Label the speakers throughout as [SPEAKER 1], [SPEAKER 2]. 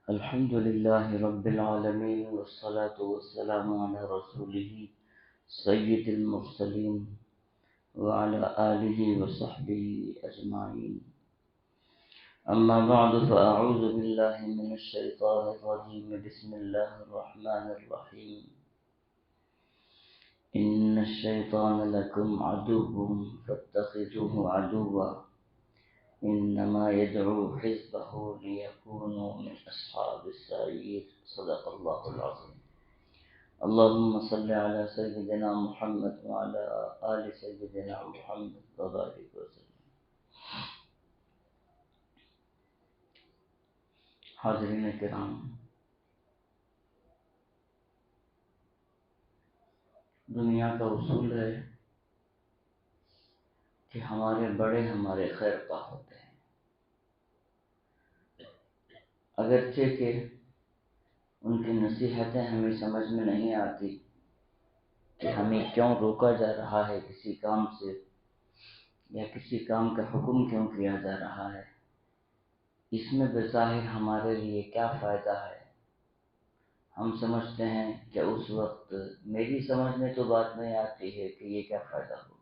[SPEAKER 1] الحمد لله رب العالمين والصلاة والسلام على رسوله سيد المرسلين وعلى آله وصحبه أجمعين. أما بعد فأعوذ بالله من الشيطان الرجيم. بسم الله الرحمن الرحيم. إن الشيطان لكم عدو فاتخذوه عدوا إنما يدعو حزبه ليكونوا من أصحاب السعير. صدق الله العظيم. اللهم صل على سيدنا محمد وعلى آل سيدنا محمد وبارك وسلم. حاضرین کرام، دنیا کا اصول ہے کہ ہمارے بڑے ہمارے خیر خواہ ہوتے ہیں، اگرچہ کہ ان کی نصیحتیں ہمیں سمجھ میں نہیں آتی کہ ہمیں کیوں روکا جا رہا ہے کسی کام سے، یا کسی کام کا حکم کیوں کیا جا رہا ہے، اس میں بظاہر ہمارے لیے کیا فائدہ ہے۔ ہم سمجھتے ہیں کہ اس وقت میری سمجھ میں تو بات نہیں آتی ہے کہ یہ کیا فائدہ ہوگا،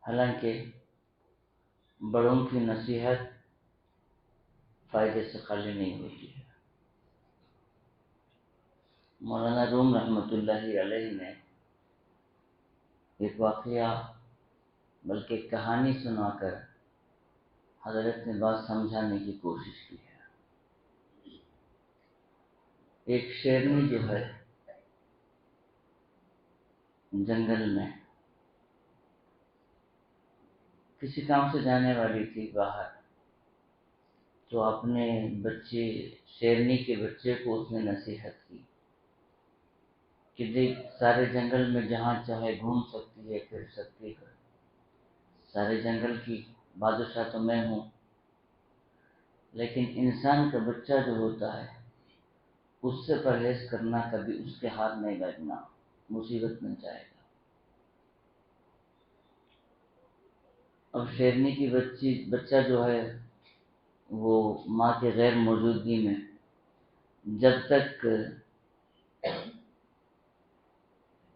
[SPEAKER 1] حالانکہ بڑوں کی نصیحت فائدے سے خالی نہیں ہوتی ہے۔ مولانا روم رحمۃ اللہ علیہ نے ایک واقعہ بلکہ کہانی سنا کر حضرت نے بات سمجھانے کی کوشش کی ہے۔ ایک شیرنی جو ہے جنگل میں کسی کام سے جانے والی تھی باہر، تو اپنے بچے شیرنی کے بچے کو اس نے نصیحت کی کہ دیکھ، سارے جنگل میں جہاں چاہے گھوم سکتی ہے، پھر سکتی ہے، سارے جنگل کی بادشاہ تو میں ہوں، لیکن انسان کا بچہ جو ہوتا ہے اس سے پرہیز کرنا، کبھی اس کے ہاتھ نہیں لگنا، مصیبت میں جائے گا۔ اب شیرنی کی بچہ جو ہے وہ ماں کے غیر موجودگی میں جب تک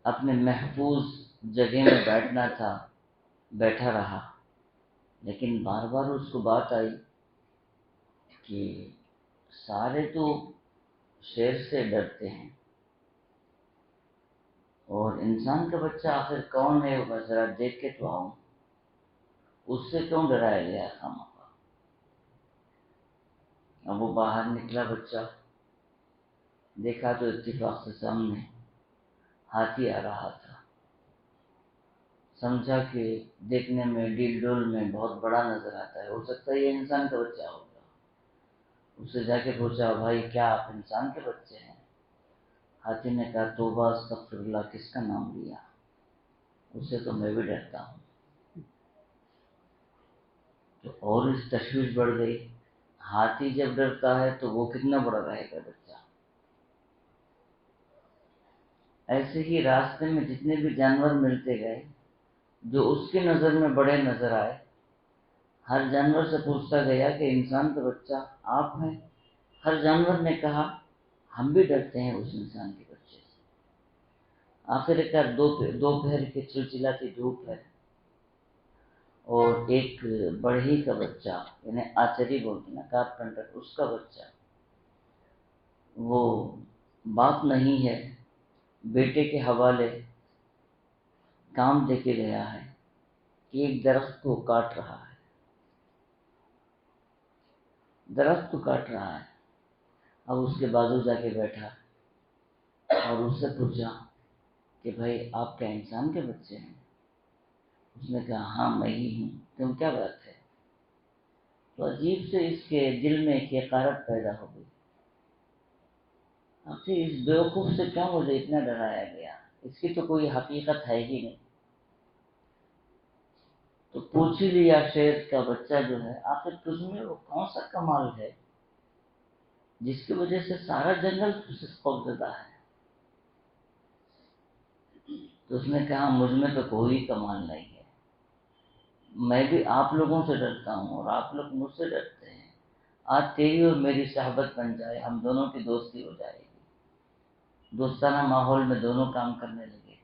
[SPEAKER 1] اپنے محفوظ جگہ میں بیٹھنا تھا بیٹھا رہا، لیکن بار بار اس کو بات آئی کہ سارے تو شیر سے ڈرتے ہیں، اور انسان کا بچہ آخر کون ہے، وہ ذرا دیکھ کے تو آؤں، اس سے کیوں ڈرایا گیا خامخواہ۔ اب وہ باہر نکلا بچہ، دیکھا تو اتفاق سے سامنے ہاتھی آ رہا تھا، سمجھا کہ دیکھنے میں ڈیل ڈول میں بہت بڑا نظر آتا ہے، ہو سکتا ہے یہ انسان کا بچہ ہوگا۔ اسے جا کے پوچھا، بھائی کیا آپ انسان کے بچے ہیں؟ ہاتھی نے کہا، توبہ استغفر اللہ، کس کا نام لیا، اس سے تو میں بھی ڈرتا ہوں۔ تو اور اس تشویش بڑھ گئی، ہاتھی جب ڈرتا ہے تو وہ کتنا بڑا رہے گا بچہ۔ ایسے ہی راستے میں جتنے بھی جانور ملتے گئے جو اس کی نظر میں بڑے نظر آئے، ہر جانور سے پوچھتا گیا کہ انسان کا بچہ آپ ہیں؟ ہر جانور نے کہا ہم بھی ڈرتے ہیں اس انسان کے بچے سے۔ آخر کار دوپہر کی چلچلاتی دھوپ ہے، اور ایک بڑھئی کا بچہ، یعنی آچری بولتے ہیں نا، کارپینٹر، اس کا بچہ، وہ باپ نہیں ہے، بیٹے کے حوالے کام دے کے گیا ہے کہ ایک درخت کو کاٹ رہا ہے، درخت کو کاٹ رہا ہے۔ اب اس کے بازو جا کے بیٹھا اور اس سے پوچھا کہ بھائی آپ کیا انسان کے بچے ہیں؟ اس نے کہا ہاں میں ہی ہوں، کیوں کیا بات ہے؟ تو عجیب سے اس کے دل میں ایک حقارت پیدا ہو گئی، آخر اس بیوقوف سے کیوں مجھے اتنا ڈرایا گیا، اس کی تو کوئی حقیقت ہے ہی نہیں۔ تو پوچھ ہی لیا شیر کا بچہ جو ہے، آخر تجھ میں وہ کون سا کمال ہے جس کی وجہ سے سارا جنگل تجھ سے خوفزدہ ہے؟ تو اس نے کہا مجھ میں تو کوئی کمال نہیں ہے، میں بھی آپ لوگوں سے ڈرتا ہوں اور آپ لوگ مجھ سے ڈرتے ہیں، آج تیری اور میری صحبت بن جائے، ہم دونوں کی دوستی ہو جائے گی۔ دوستانہ ماحول میں دونوں کام کرنے لگے۔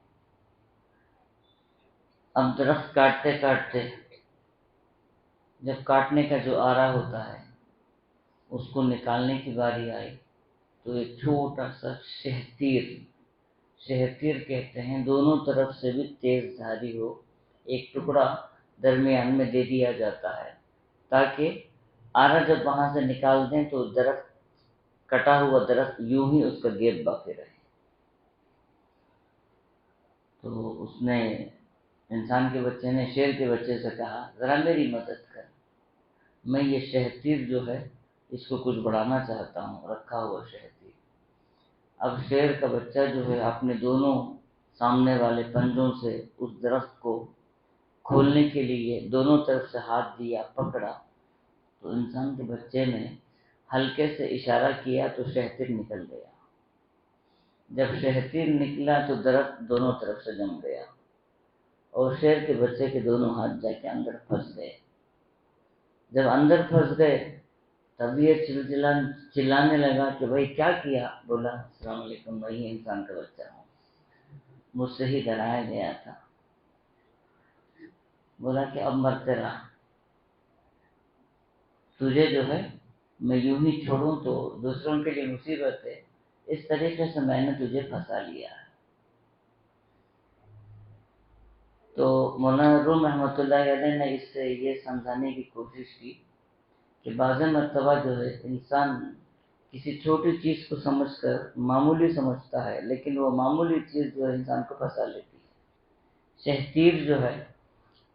[SPEAKER 1] اب درخت کاٹتے کاٹتے جب کاٹنے کا جو آرا ہوتا ہے اس کو نکالنے کی باری آئی تو ایک چھوٹا سا شہتیر کہتے ہیں، دونوں طرف سے بھی تیز دھاری ہو، ایک ٹکڑا درمیان میں دے دیا جاتا ہے تاکہ آرا جب وہاں سے نکال دیں تو درخت، کٹا ہوا درخت یوں ہی اس کا گیپ باقی رہے۔ تو اس نے، انسان کے بچے نے شیر کے بچے سے کہا، ذرا میری مدد کر، میں یہ شہتیر جو ہے اس کو کچھ بڑھانا چاہتا ہوں، رکھا ہوا شہتیر۔ اب شیر کا بچہ جو ہے اپنے دونوں سامنے والے پنجوں سے اس درخت کو کھولنے کے لیے دونوں طرف سے ہاتھ دیا، پکڑا، تو انسان کے بچے نے ہلکے سے اشارہ کیا تو شہتیر نکل گیا۔ جب شہتیر نکلا تو درخت دونوں طرف سے جم گیا اور شیر کے بچے کے دونوں ہاتھ جا کے اندر پھنس گئے۔ جب اندر پھنس گئے تب یہ چلانے لگا کہ بھائی کیا کیا؟ بولا السلام علیکم، بھائی انسان کا بچہ ہوں، مجھ سے ہی ڈرایا گیا تھا۔ بولا کہ اب مرتے رہا، تجھے جو ہے میں یوں ہی چھوڑوں تو دوسروں کے لیے مصیبت ہے، اس طریقے سے میں نے تجھے پھنسا لیا ہے۔ تو مولانا روم رحمۃ اللہ علیہ نے اس سے یہ سمجھانے کی کوشش کی کہ بعض مرتبہ جو ہے انسان کسی چھوٹی چیز کو سمجھ کر معمولی سمجھتا ہے، لیکن وہ معمولی چیز جو ہے انسان کو پھنسا لیتی ہے۔ شہتیر جو ہے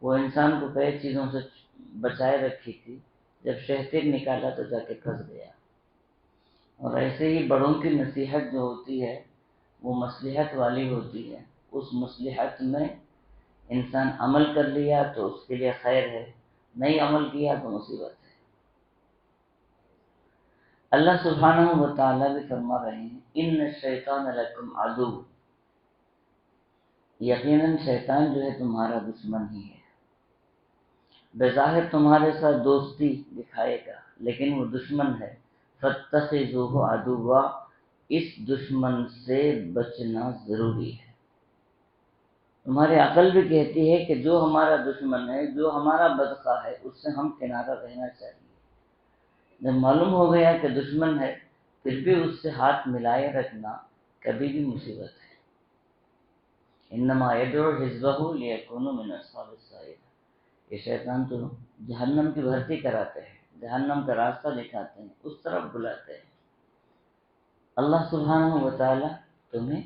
[SPEAKER 1] وہ انسان کو کئی چیزوں سے بچائے رکھی تھی، جب شہتیر نکالا تو جا کے پھنس گیا۔ اور ایسے ہی بڑوں کی نصیحت جو ہوتی ہے وہ مصلحت والی ہوتی ہے، اس مصلحت میں انسان عمل کر لیا تو اس کے لیے خیر ہے، نہیں عمل کیا تو مصیبت ہے۔ اللہ سبحانہ و تعالیٰ بھی فرما رہے ہیں، ان الشیطان لکم عدو، یقیناً شیطان جو ہے تمہارا دشمن ہی ہے، بظاہر تمہارے ساتھ دوستی دکھائے گا لیکن وہ دشمن ہے، فاتخذوہ عدوا، اس دشمن سے بچنا ضروری ہے۔ تمہاری عقل بھی کہتی ہے کہ جو ہمارا دشمن ہے، جو ہمارا بدخواہ ہے، اس سے ہم کنارہ رہنا چاہیے۔ جب معلوم ہو گیا کہ دشمن ہے پھر بھی اس سے ہاتھ ملائے رکھنا کبھی بھی مصیبت ہے۔ انما یدعو حزبہ لیکونوا من اصحاب السعیر، یہ شیطان تو جہنم کی بھرتی کراتے ہیں، جہنم کا راستہ دکھاتے ہیں، اس طرف بلاتے ہیں۔ اللہ سبحانہ و تعالی تمہیں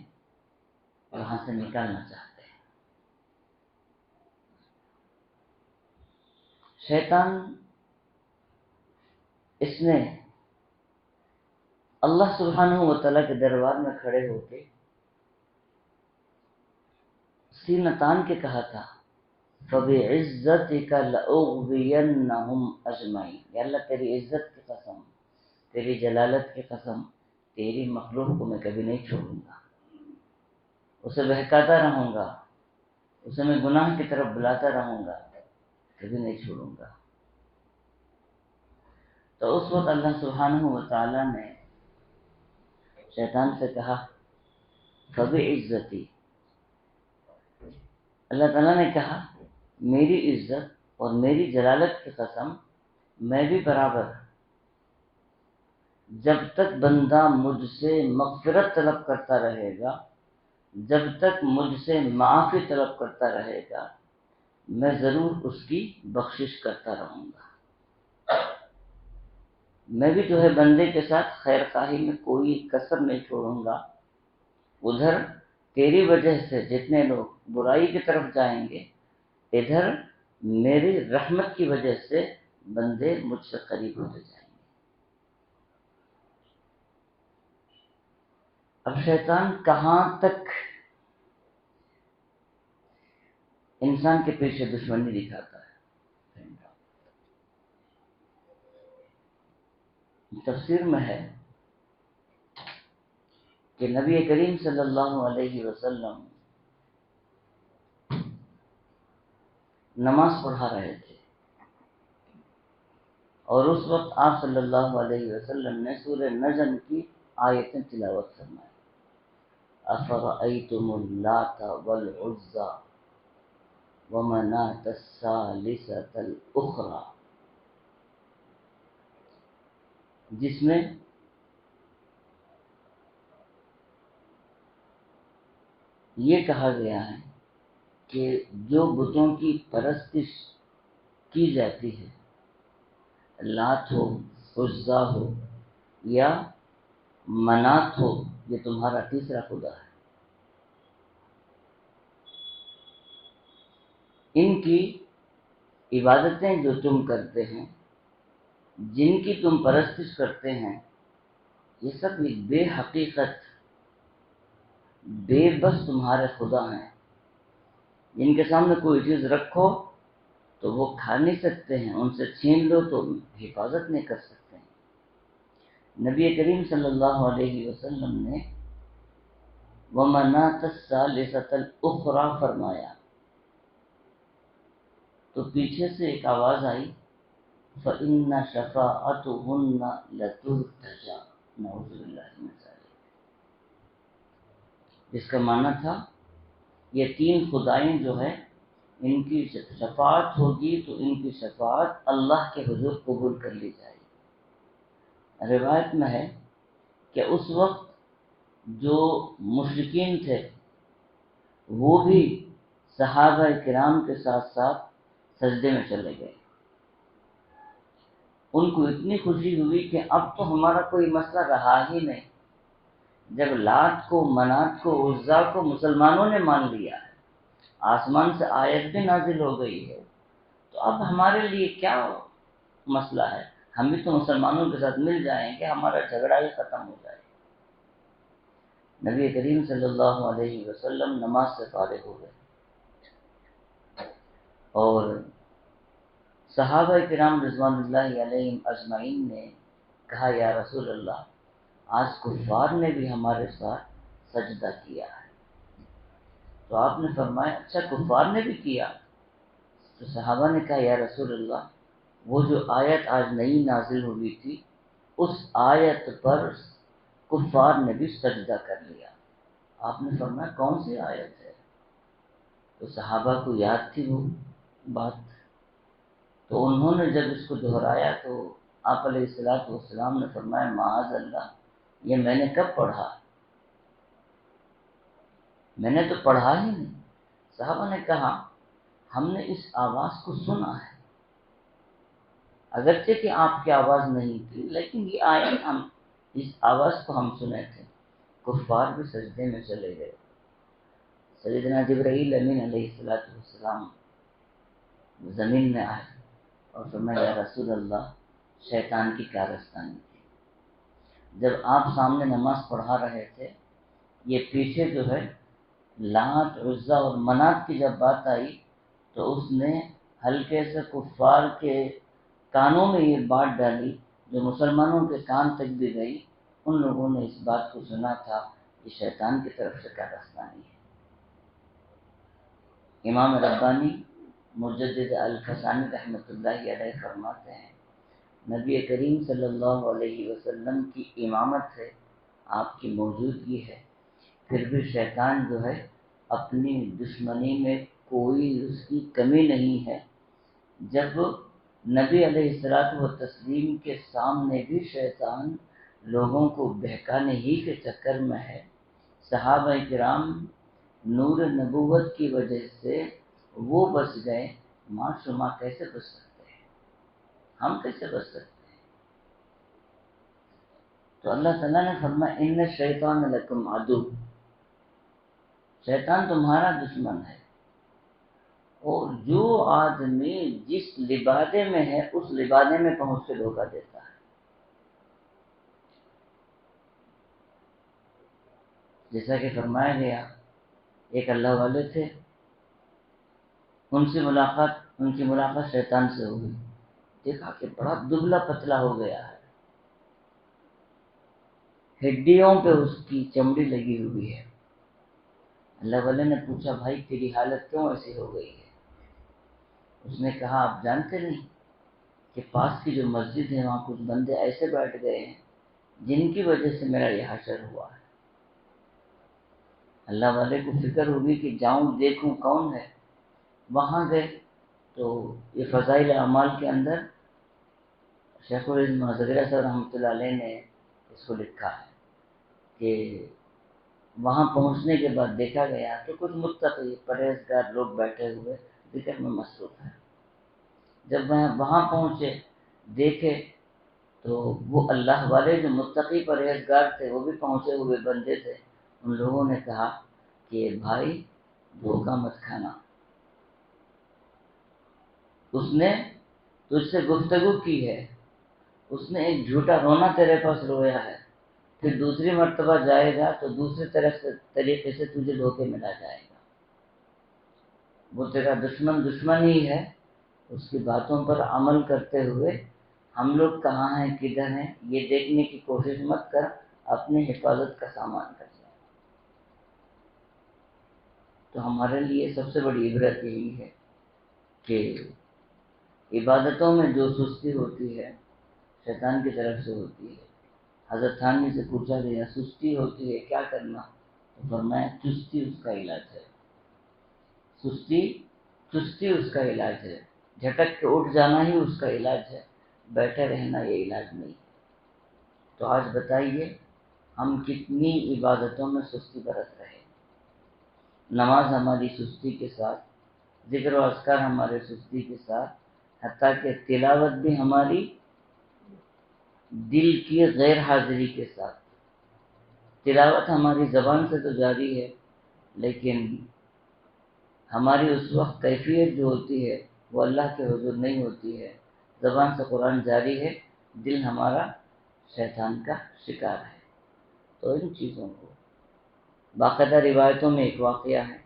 [SPEAKER 1] وہاں سے نکالنا چاہتے ہیں۔ شیطان اس نے اللہ سبحانہ و تعالیٰ کے دربار میں کھڑے ہو کے سینہ تان کے کہا تھا، فَبِعِزَّتِكَ لَأُغْوِيَنَّهُمْ أَجْمَعِينَ، یا اللہ تیری عزت کی قسم، تیری جلالت کی قسم، تیری مخلوق کو میں کبھی نہیں چھوڑوں گا، اسے بہکاتا رہوں گا، اسے میں گناہ کی طرف بلاتا رہوں گا، کبھی نہیں چھوڑوں گا۔ تو اس وقت اللہ سبحانہ و تعالیٰ نے شیطان سے کہا، فَبِعِزَّتِي، اللہ تعالیٰ نے کہا میری عزت اور میری جلالت کی قسم، میں بھی برابر، جب تک بندہ مجھ سے مغفرت طلب کرتا رہے گا، جب تک مجھ سے معافی طلب کرتا رہے گا، میں ضرور اس کی بخشش کرتا رہوں گا۔ میں بھی جو ہے بندے کے ساتھ خیر خواہی میں کوئی کسر نہیں چھوڑوں گا۔ ادھر تیری وجہ سے جتنے لوگ برائی کی طرف جائیں گے، ادھر میری رحمت کی وجہ سے بندے مجھ سے قریب ہوتے جائیں گے۔ اب شیطان کہاں تک انسان کے پیچھے دشمنی دکھاتا ہے؟ تفسیر میں ہے کہ نبی کریم صلی اللہ علیہ وسلم نماز پڑھا رہے تھے اور اس وقت آپ صلی اللہ علیہ وسلم نے سورہ نجم کی آیتیں تلاوت فرمائی. افرأیتم اللات والعزی ومناة الثالثة الأخرى، جس میں یہ کہا گیا ہے کہ جو بتوں کی پرستش کی جاتی ہے، لات ہو، عزا ہو یا منات ہو، یہ تمہارا تیسرا خدا ہے، ان کی عبادتیں جو تم کرتے ہیں، جن کی تم پرستش کرتے ہیں، یہ سب بے حقیقت بے بس تمہارے خدا ہیں، جن کے سامنے کوئی چیز رکھو تو وہ کھا نہیں سکتے ہیں، ان سے چھین لو تو حفاظت نہیں کر سکتے ہیں. نبی کریم صلی اللہ علیہ وسلم نے وَمَنَاةَ الثَّالِثَةَ الْأُخْرَى فرمایا تو پیچھے سے ایک آواز آئی فَإِنَّ شَفَاعَتُهُنَّ لَتُرْتَجَى، نعوذ باللہ من ذلک، جس کا معنی تھا یہ تین خدائیں جو ہے ان کی شفاعت ہوگی تو ان کی شفاعت اللہ کے حضور قبول کر لی جائے گی. روایت میں ہے کہ اس وقت جو مشرکین تھے وہ بھی صحابہ کرام کے ساتھ ساتھ سجدے میں چلے گئے. ان کو اتنی خوشی ہوئی کہ اب تو ہمارا کوئی مسئلہ رہا ہی نہیں، جب لات کو، منات کو، عزا کو مسلمانوں نے مان لیا ہے، آسمان سے آیت بھی نازل ہو گئی ہے، تو اب ہمارے لیے کیا مسئلہ ہے، ہم بھی تو مسلمانوں کے ساتھ مل جائیں گے، ہمارا جھگڑا ہی ختم ہو جائے. نبی کریم صلی اللہ علیہ وسلم نماز سے فارغ ہو گئے اور صحابہ کرام رضوان اللہ علیہم اجمعین نے کہا یا رسول اللہ، آج کفار نے بھی ہمارے ساتھ سجدہ کیا ہے. تو آپ نے فرمایا اچھا کفار نے بھی کیا؟ تو صحابہ نے کہا یا رسول اللہ، وہ جو آیت آج نئی نازل ہوئی تھی اس آیت پر کفار نے بھی سجدہ کر لیا. آپ نے فرمایا کون سی آیت ہے؟ تو صحابہ کو یاد تھی وہ بات، تو انہوں نے جب اس کو دہرایا تو آپ علیہ السلام نے فرمایا معاذ اللہ، یہ میں نے کب پڑھا؟ میں نے تو پڑھا ہی نہیں. صحابہ نے کہا ہم نے اس آواز کو سنا ہے، اگرچہ کہ آپ کی آواز نہیں تھی لیکن یہ آیت ہم اس آواز کو ہم سنے تھے. کفار بھی سجدے میں چلے گئے. سیدنا جبرائیل امین علیہ السلام زمین میں آئے اور فرمایا یا رسول اللہ، شیطان کی کارستانی تھی. جب آپ سامنے نماز پڑھا رہے تھے، یہ پیچھے جو ہے لات، عزا اور منات کی جب بات آئی تو اس نے ہلکے سے کفار کے کانوں میں یہ بات ڈالی جو مسلمانوں کے کان تک بھی گئی. ان لوگوں نے اس بات کو سنا تھا کہ شیطان کی طرف سے کارستانی ہے. امام ربانی مجدد الفسانی رحمۃ اللہ علیہ فرماتے ہیں نبی کریم صلی اللہ علیہ وسلم کی امامت ہے، آپ کی موجودگی ہے، پھر بھی شیطان جو ہے اپنی دشمنی میں کوئی اس کی کمی نہیں ہے. جب نبی علیہ الصلوۃ والتسلیم کے سامنے بھی شیطان لوگوں کو بہکانے ہی کے چکر میں ہے، صحابہ کرام نور نبوت کی وجہ سے وہ بچ گئے، ماں شما کیسے بچ سکتے ہیں، ہم کیسے بچ سکتے ہیں؟ تو اللہ تعالیٰ نے فرمایا ان الشیطان لکم عدو، شیطان تمہارا دشمن ہے. اور جو آدمی جس لبادے میں ہے اس لبادے میں پہنچ کے دھوکہ دیتا ہے. جیسا کہ فرمایا گیا ایک اللہ والے تھے، ان کی ملاقات شیطان سے ہوئی. دیکھا کہ بڑا دبلا پتلا ہو گیا ہے، ہڈیوں پہ اس کی چمڑی لگی ہوئی ہے. اللہ والے نے پوچھا بھائی تیری حالت کیوں ایسی ہو گئی ہے؟ اس نے کہا آپ جانتے نہیں کہ پاس کی جو مسجد ہے وہاں کچھ بندے ایسے بیٹھ گئے ہیں جن کی وجہ سے میرا یہ حشر ہوا ہے۔ اللہ والے کو فکر ہوگی کہ جاؤں دیکھوں کون ہے، وہاں گئے تو یہ فضائل اعمال کے اندر شیخ العلم حضرت صاحب رحمۃ اللہ علیہ نے اس کو لکھا ہے کہ وہاں پہنچنے کے بعد دیکھا گیا کہ کچھ متقی پرہیزگار لوگ بیٹھے ہوئے ذکر میں مصروف ہیں۔ جب وہاں پہنچے دیکھے تو وہ اللہ والے جو متقی پرہیزگار تھے وہ بھی پہنچے ہوئے بندے تھے۔ ان لوگوں نے کہا کہ بھائی دھوکہ مت کھانا، اس نے تجھ سے گفتگو کی ہے، اس نے ایک جھوٹا رونا تیرے پاس رویا ہے، پھر دوسری مرتبہ جائے گا تو دوسری طریقے سے تجھے دھوکے میں لا جائے گا۔ وہ تیرا دشمن ہی ہے، اس کی باتوں پر عمل کرتے ہوئے ہم لوگ کہاں ہیں کدھر ہیں یہ دیکھنے کی کوشش مت کر، اپنی حفاظت کا سامان کر لے۔ تو ہمارے لیے سب سے بڑی عبرت یہی ہے کہ عبادتوں میں جو سستی ہوتی ہے شیطان کی طرف سے ہوتی ہے۔ حضرت تھانوی سے پوچھا گیا سستی ہوتی ہے کیا کرنا، تو فرمایا چستی اس کا علاج ہے، چستی اس کا علاج ہے، جھٹک کے اٹھ جانا ہی اس کا علاج ہے، بیٹھے رہنا یہ علاج نہیں۔ تو آج بتائیے ہم کتنی عبادتوں میں سستی برت رہے، نماز ہماری سستی کے ساتھ، ذکر و اذکار ہمارے سستی کے ساتھ، حتیٰ کہ تلاوت بھی ہماری دل کی غیر حاضری کے ساتھ۔ تلاوت ہماری زبان سے تو جاری ہے لیکن ہماری اس وقت کیفیت جو ہوتی ہے وہ اللہ کے حضور نہیں ہوتی ہے۔ زبان سے قرآن جاری ہے، دل ہمارا شیطان کا شکار ہے۔ تو ان چیزوں کو باقاعدہ روایتوں میں ایک واقعہ ہے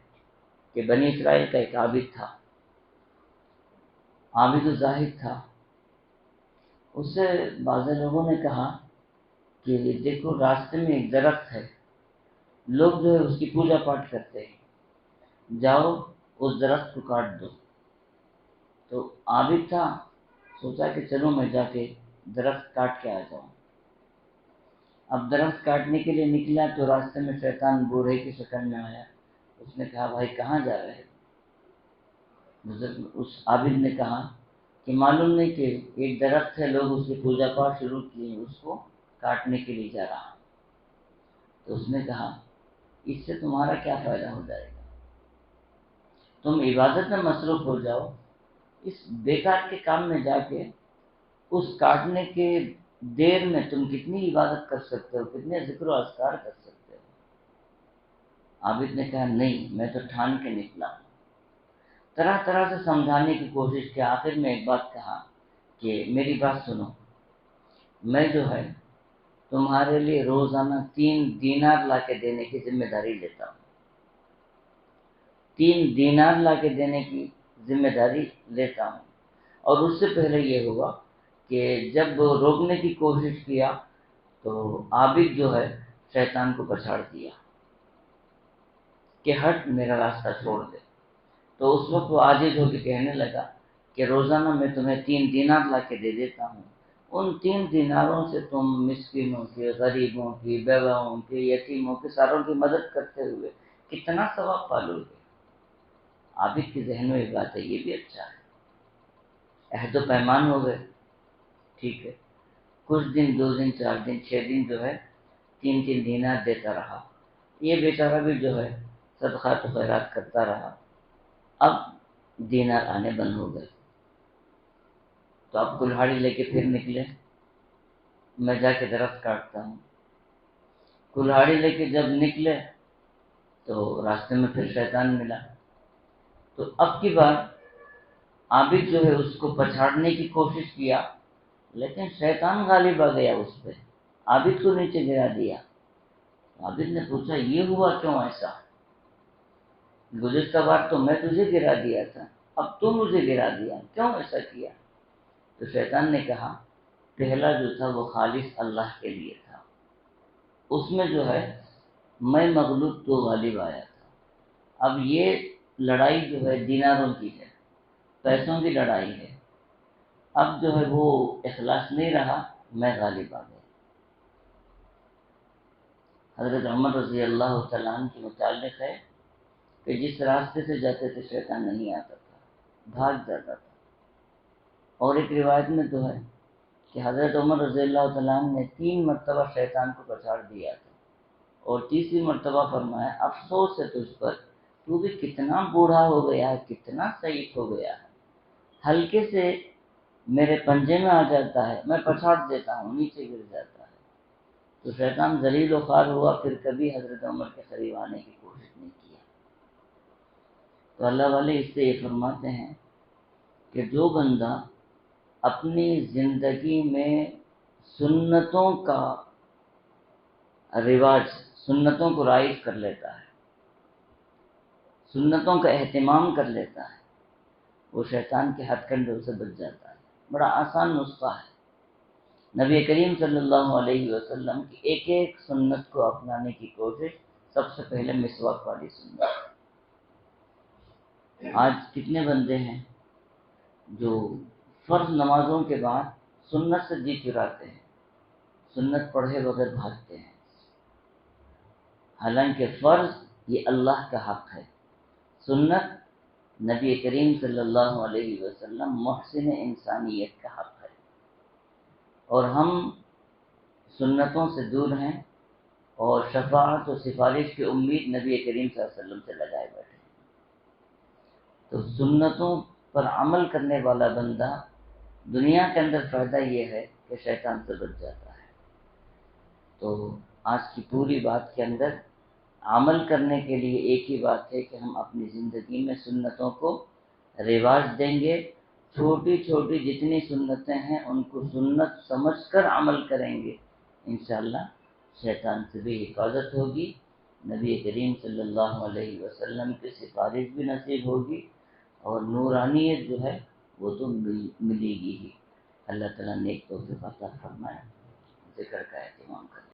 [SPEAKER 1] کہ بنی اسرائیل کا ایک عابد تھا، عابد و زاہد تھا۔ اس سے بعض لوگوں نے کہا کہ دیکھو راستے میں ایک درخت ہے، لوگ جو ہے اس کی پوجا پاٹ کرتے ہیں، جاؤ اس درخت کو کاٹ دو۔ تو عابد تھا، سوچا کہ چلو میں جا کے درخت کاٹ کے آ جاؤں۔ اب درخت کاٹنے کے لیے نکلا تو راستے میں شیطان بوڑھے کی شکل میں آیا۔ اس نے کہا بھائی کہاں جا رہے ہو؟ اس عابد نے کہا کہ معلوم نہیں کہ ایک درخت ہے، لوگ اس کی پوجا پاٹ شروع کیے، اس کو کاٹنے کے لیے جا رہا ہوں۔ تو اس نے کہا اس سے تمہارا کیا فائدہ ہو جائے گا، تم عبادت میں مصروف ہو جاؤ، اس بیکار کے کام میں جا کے اس کاٹنے کے دیر میں تم کتنی عبادت کر سکتے ہو، کتنے ذکر و اذکار کر سکتے ہو۔ عابد نے کہا نہیں میں تو ٹھان کے نکلا ہوں۔ طرح طرح سے سمجھانے کی کوشش کی، آخر میں ایک بات کہا کہ میری بات سنو، میں جو ہے تمہارے لیے روزانہ 3 دینار لا کے دینے کی ذمہ داری لیتا ہوں، 3 دینار لا کے دینے کی ذمہ داری لیتا ہوں۔ اور اس سے پہلے یہ ہوا کہ جب روکنے کی کوشش کیا تو عابد جو ہے شیطان کو پچھاڑ دیا کہ ہٹ میرا راستہ چھوڑ دے۔ تو اس وقت وہ عاجز ہو کے کہنے لگا کہ روزانہ میں تمہیں 3 دینار لا کے دے دیتا ہوں، ان 3 دیناروں سے تم مسکینوں کی، غریبوں کی، بیواؤں کی، یتیموں کی، ساروں کی مدد کرتے ہوئے کتنا ثواب پالو گے۔ عابد کے ذہن میں یہ بات ہے، یہ بھی اچھا ہے۔ عہد و پیمان ہو گئے، ٹھیک ہے، کچھ دن، 2 دن، 4 دن، 6 دن جو ہے 3 دینار دیتا رہا۔ یہ بیچارہ بھی جو ہے صدقات و خیرات کرتا رہا۔ اب دینار آنے بند ہو گئے تو اب کلہاڑی لے کے پھر نکلے، میں جا کے درخت کاٹتا ہوں۔ کلہاڑی لے کے جب نکلے تو راستے میں پھر شیطان ملا، تو اب کی بار عابد جو ہے اس کو پچھاڑنے کی کوشش کیا لیکن شیطان غالب آ گیا اس پہ، عابد کو نیچے گرا دیا۔ عابد نے پوچھا یہ ہوا کیوں ایسا، گزشتہ بار تو میں تجھے گرا دیا تھا، اب تو مجھے گرا دیا، کیوں ایسا کیا؟ تو شیطان نے کہا پہلا جو تھا وہ خالص اللہ کے لیے تھا، اس میں جو ہے میں مغلوب تو غالب آیا تھا، اب یہ لڑائی جو ہے دیناروں کی ہے، پیسوں کی لڑائی ہے، اب جو ہے وہ اخلاص نہیں رہا، میں غالب آ گیا۔ حضرت عمر رضی اللہ تعالیٰ عنہ کے متعلق ہے کہ جس راستے سے جاتے تھے شیطان نہیں آتا تھا، بھاگ جاتا تھا۔ اور ایک روایت میں تو ہے کہ حضرت عمر رضی اللہ تعالیٰ عنہ نے 3 مرتبہ شیطان کو پچاڑ دیا تھا، اور تیسری مرتبہ فرمایا افسوس ہے تجھ پر، تو بھی کتنا بوڑھا ہو گیا ہے، کتنا ضعیف ہو گیا ہے، ہلکے سے میرے پنجے میں آ جاتا ہے، میں پچاڑ دیتا ہوں، نیچے گر جاتا ہے۔ تو شیطان ذلیل و خوار ہوا، پھر کبھی حضرت عمر کے قریب آنے کی کوشش نہیں کیا۔ تو اللہ والے اس سے یہ فرماتے ہیں کہ جو بندہ اپنی زندگی میں سنتوں کا رواج، سنتوں کو رائج کر لیتا ہے، سنتوں کا اہتمام کر لیتا ہے، وہ شیطان کے ہتھ کنڈوں سے بچ جاتا ہے۔ بڑا آسان نسخہ ہے۔ نبی کریم صلی اللہ علیہ وسلم کی ایک ایک سنت کو اپنانے کی کوشش، سب سے پہلے مسواک والی سنت۔ آج کتنے بندے ہیں جو فرض نمازوں کے بعد سنت سے جی چراتے ہیں، سنت پڑھے بغیر بھاگتے ہیں، حالانکہ فرض یہ اللہ کا حق ہے، سنت نبی کریم صلی اللہ علیہ وسلم محسن انسانیت کا حق ہے، اور ہم سنتوں سے دور ہیں اور شفاعت و سفارش کی امید نبی کریم صلی اللہ علیہ وسلم سے لگائے بیٹھے ہیں۔ تو سنتوں پر عمل کرنے والا بندہ دنیا کے اندر فائدہ یہ ہے کہ شیطان سے بچ جاتا ہے۔ تو آج کی پوری بات کے اندر عمل کرنے کے لیے ایک ہی بات ہے کہ ہم اپنی زندگی میں سنتوں کو رواج دیں گے، چھوٹی چھوٹی جتنی سنتیں ہیں ان کو سنت سمجھ کر عمل کریں گے، انشاءاللہ شیطان سے بھی حفاظت ہوگی، نبی کریم صلی اللہ علیہ وسلم کی سفارش بھی نصیب ہوگی، اور نورانیت جو ہے وہ تو ملے گی ہی۔ اللہ تعالیٰ نیک توفیق عطا فرمائے۔ ذکر کا اہتمام کریں۔